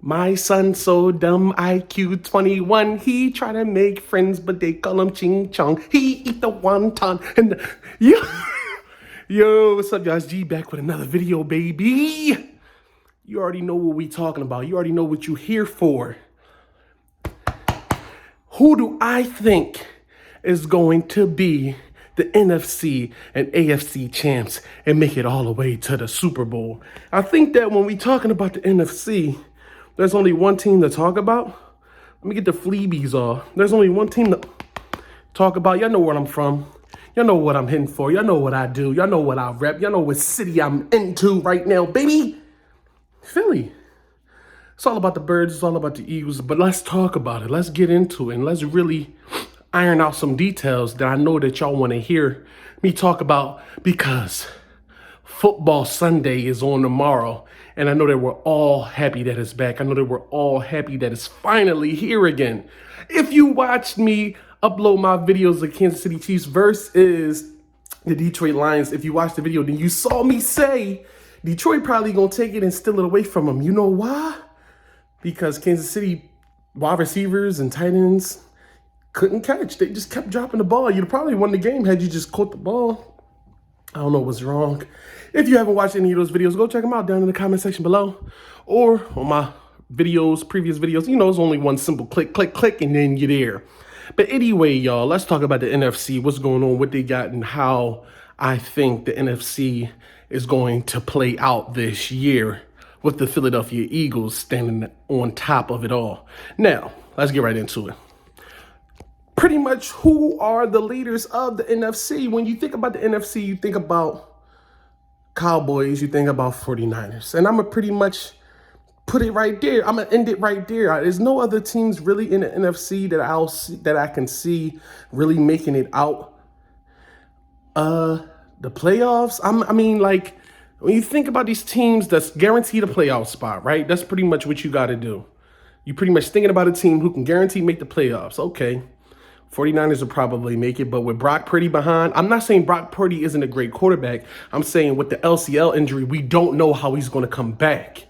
My son so dumb, IQ 21. He try to make friends, but they call him Ching Chong. He eat the wonton and yo, yo, what's up, y'all? It's G back with another video, baby. You already know what we talking about. You already know what you here for. Who do I think is going to be the NFC and AFC champs and make it all the way to the Super Bowl? I think that when we talking about the NFC, there's only one team to talk about. Let me get the fleabies off. There's only one team to talk about. Y'all know where I'm from. Y'all know what I'm hitting for. Y'all know what I do. Y'all know what I rep. Y'all know what city I'm into right now, baby. Philly. It's all about the Birds. It's all about the Eagles. But let's talk about it. Let's get into it. And let's really iron out some details that I know that y'all want to hear me talk about, because Football Sunday is on tomorrow. And I know that we're all happy that it's back. I know that we're all happy that it's finally here again. If you watched me upload my videos of Kansas City Chiefs versus the Detroit Lions, if you watched the video, then you saw me say Detroit probably going to take it and steal it away from them. You know why? Because Kansas City wide receivers and tight ends couldn't catch. They just kept dropping the ball. You'd probably won the game had you just caught the ball. I don't know what's wrong. If you haven't watched any of those videos, go check them out down in the comment section below. Or on my videos, previous videos. You know, it's only one simple click, click, click, and then you're there. But anyway, y'all, let's talk about the NFC. What's going on, what they got, and how I think the NFC is going to play out this year with the Philadelphia Eagles standing on top of it all. Now, let's get right into it. Pretty much, who are the leaders of the NFC? When you think about the NFC, you think about Cowboys, you think about 49ers. And I'm going to pretty much put it right there. I'm going to end it right there. There's no other teams really in the NFC that I can see really making it out the playoffs. I mean, like, when you think about these teams that's guaranteed a playoff spot, right? That's pretty much what you got to do. You're pretty much thinking about a team who can guarantee make the playoffs. Okay. 49ers will probably make it, but with Brock Purdy behind, I'm not saying Brock Purdy isn't a great quarterback. I'm saying with the LCL injury, we don't know how he's going to come back.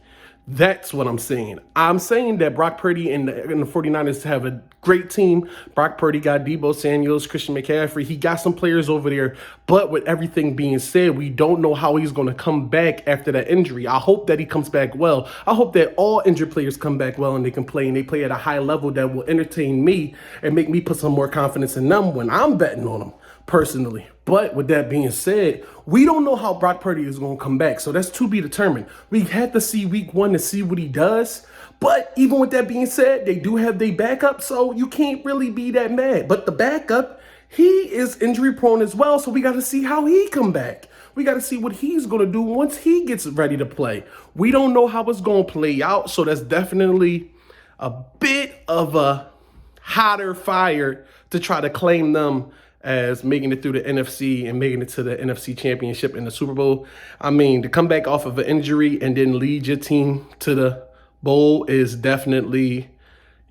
That's what I'm saying. I'm saying that Brock Purdy and the 49ers have a great team. Brock Purdy got Deebo Samuels, Christian McCaffrey. He got some players over there. But with everything being said, we don't know how he's going to come back after that injury. I hope that he comes back well. I hope that all injured players come back well and they can play, and they play at a high level that will entertain me and make me put some more confidence in them when I'm betting on them personally. But with that being said, we don't know how Brock Purdy is going to come back. So that's to be determined. We had to see week one to see what he does. But even with that being said, they do have their backup, so you can't really be that mad. But the backup, he is injury prone as well, so we got to see how he come back. We got to see what he's going to do once he gets ready to play. We don't know how it's going to play out, so that's definitely a bit of a hotter fire to try to claim them as making it through the NFC and making it to the NFC Championship and the Super Bowl. I mean, to come back off of an injury and then lead your team to the bowl is definitely,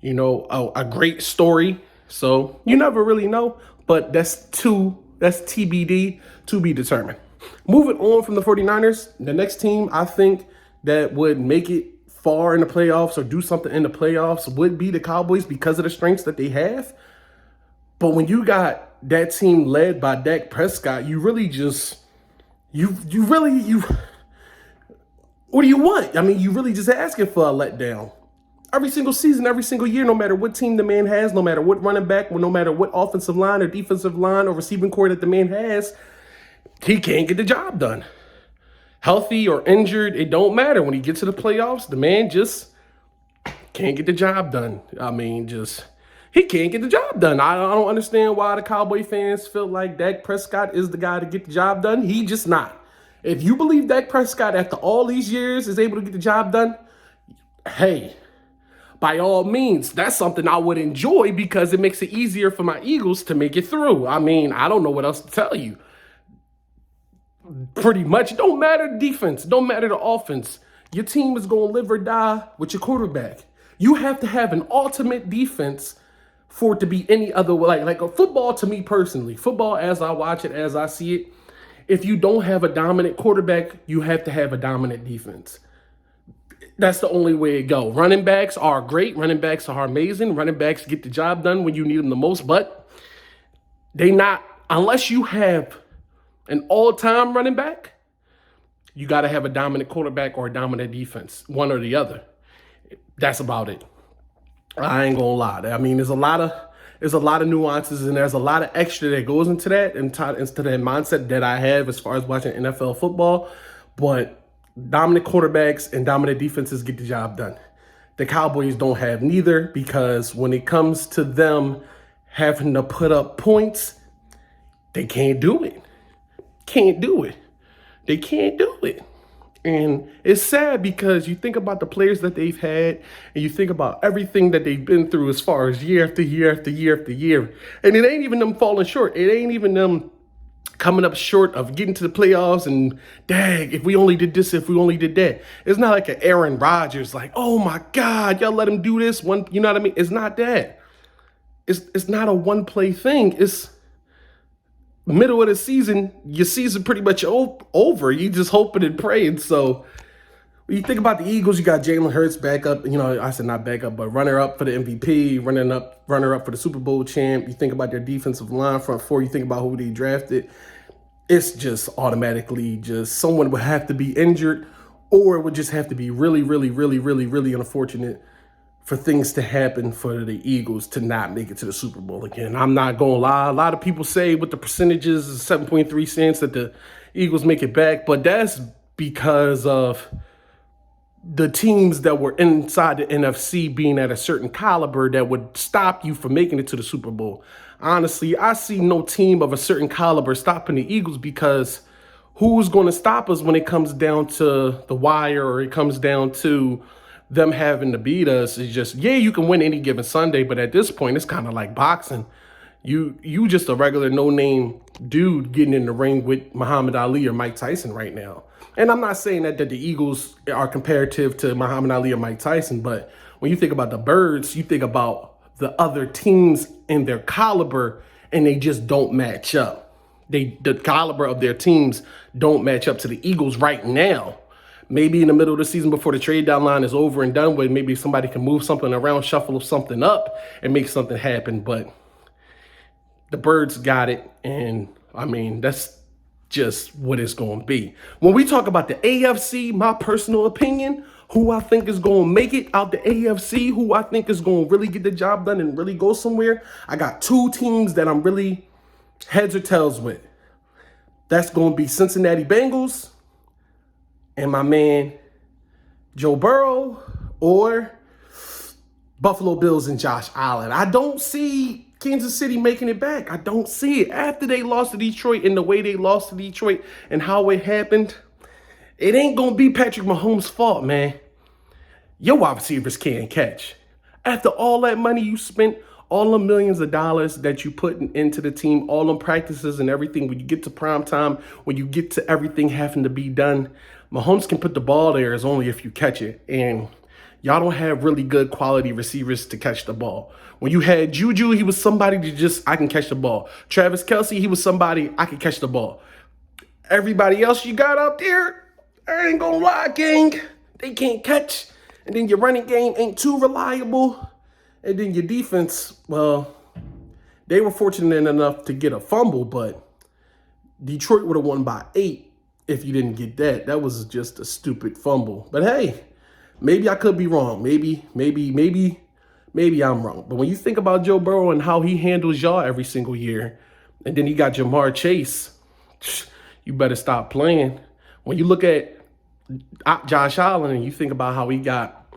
you know, a great story. So you never really know, but that's TBD, to be determined. Moving on from the 49ers, the next team I think that would make it far in the playoffs or do something in the playoffs would be the Cowboys, because of the strengths that they have. But when you got that team led by Dak Prescott, you really just, what do you want? I mean, you really just asking for a letdown. Every single season, every single year, no matter what team the man has, no matter what running back, no matter what offensive line or defensive line or receiving core that the man has, he can't get the job done. Healthy or injured, it don't matter. When he gets to the playoffs, the man just can't get the job done. I mean, he can't get the job done. I don't understand why the Cowboy fans feel like Dak Prescott is the guy to get the job done. He just not. If you believe Dak Prescott after all these years is able to get the job done, hey, by all means, that's something I would enjoy, because it makes it easier for my Eagles to make it through. I mean, I don't know what else to tell you. Pretty much, don't matter the defense, don't matter the offense. Your team is going to live or die with your quarterback. You have to have an ultimate defense for it to be any other way. Like a football, to me personally, football as I watch it, as I see it, if you don't have a dominant quarterback, you have to have a dominant defense. That's the only way to go. Running backs are great. Running backs are amazing. Running backs get the job done when you need them the most, but they not, unless you have an all-time running back, you got to have a dominant quarterback or a dominant defense, one or the other. That's about it. I ain't gonna lie. I mean, there's a lot of nuances and there's a lot of extra that goes into that into that mindset that I have as far as watching NFL football. But dominant quarterbacks and dominant defenses get the job done. The Cowboys don't have neither, because when it comes to them having to put up points, they can't do it. Can't do it. They can't do it. And it's sad because you think about the players that they've had and you think about everything that they've been through as far as year after year after year after year. And it ain't even them falling short. It ain't even them coming up short of getting to the playoffs and, dang, if we only did this, if we only did that. It's not like an Aaron Rodgers, like, oh my God, y'all let him do this one. You know what I mean? It's not that. It's not a one play thing. It's middle of the season, your season pretty much over. You just hoping and praying. So when you think about the Eagles, you got Jalen Hurts back up. You know, I said not back up, but runner up for the MVP, runner up for the Super Bowl champ. You think about their defensive line, front four. You think about who they drafted. It's just automatically just someone would have to be injured, or it would just have to be really, really, really, really, really unfortunate for things to happen for the Eagles to not make it to the Super Bowl again. I'm not going to lie. A lot of people say with the percentages, 7.3 cents that the Eagles make it back, but that's because of the teams that were inside the NFC being at a certain caliber that would stop you from making it to the Super Bowl. Honestly, I see no team of a certain caliber stopping the Eagles, because who's going to stop us when it comes down to the wire, or it comes down to them having to beat us? Is just, yeah, you can win any given Sunday, but at this point, it's kind of like boxing. You just a regular no-name dude getting in the ring with Muhammad Ali or Mike Tyson right now. And I'm not saying that the Eagles are comparative to Muhammad Ali or Mike Tyson, but when you think about the Birds, you think about the other teams and their caliber, and they just don't match up. The caliber of their teams don't match up to the Eagles right now. Maybe in the middle of the season before the trade deadline is over and done with, maybe somebody can move something around, shuffle something up, and make something happen. But the Birds got it, and I mean, that's just what it's going to be. When we talk about the AFC, my personal opinion, who I think is going to make it out the AFC, who I think is going to really get the job done and really go somewhere, I got two teams that I'm really heads or tails with. That's going to be Cincinnati Bengals and my man Joe Burrow, or Buffalo Bills and Josh Allen. I don't see Kansas City making it back. I don't see it. After they lost to Detroit and the way they lost to Detroit and how it happened, it ain't going to be Patrick Mahomes' fault, man. Your wide receivers can't catch. After all that money you spent, all the millions of dollars that you put into the team, all them practices and everything, when you get to prime time, when you get to everything having to be done, Mahomes can put the ball there as only if you catch it. And y'all don't have really good quality receivers to catch the ball. When you had Juju, he was somebody to just, I can catch the ball. Travis Kelce, he was somebody, I can catch the ball. Everybody else you got up there, I ain't gonna lie, gang, they can't catch. And then your running game ain't too reliable. And then your defense, well, they were fortunate enough to get a fumble, but Detroit would have won by 8 if you didn't get that. That was just a stupid fumble. But hey, maybe I could be wrong. Maybe I'm wrong. But when you think about Joe Burrow and how he handles y'all every single year, and then you got Jamar Chase, you better stop playing. When you look at Josh Allen and you think about how he got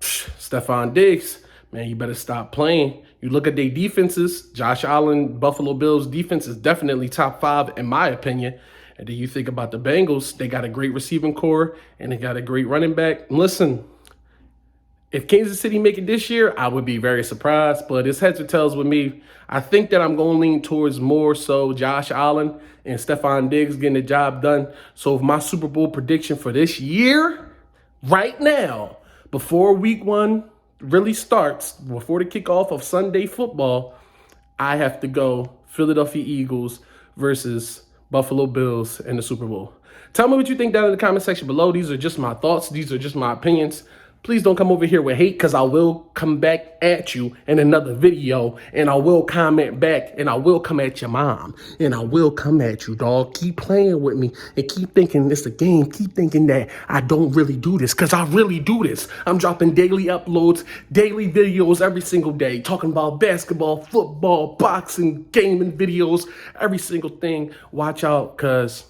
Stephon Diggs, man, you better stop playing. You look at their defenses, Josh Allen, Buffalo Bills defense is definitely top 5 in my opinion. And then you think about the Bengals, they got a great receiving core and they got a great running back. Listen, if Kansas City make it this year, I would be very surprised, but it's heads or tails with me. I think that I'm going to lean towards more so Josh Allen and Stephon Diggs getting the job done. So if my Super Bowl prediction for this year, right now, before week 1 really starts, before the kickoff of Sunday football, I have to go Philadelphia Eagles versus Buffalo Bills in the Super Bowl. Tell me what you think down in the comment section below. These are just my thoughts. These are just my opinions. Please don't come over here with hate, because I will come back at you in another video, and I will comment back, and I will come at your mom, and I will come at you, dog. Keep playing with me and keep thinking it's a game. Keep thinking that I don't really do this, because I really do this. I'm dropping daily uploads, daily videos every single day, talking about basketball, football, boxing, gaming videos, every single thing. Watch out, because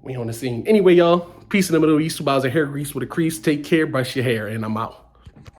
we on the scene. Anyway, y'all, peace in the Middle East. About a hair grease with a crease. Take care, brush your hair, and I'm out.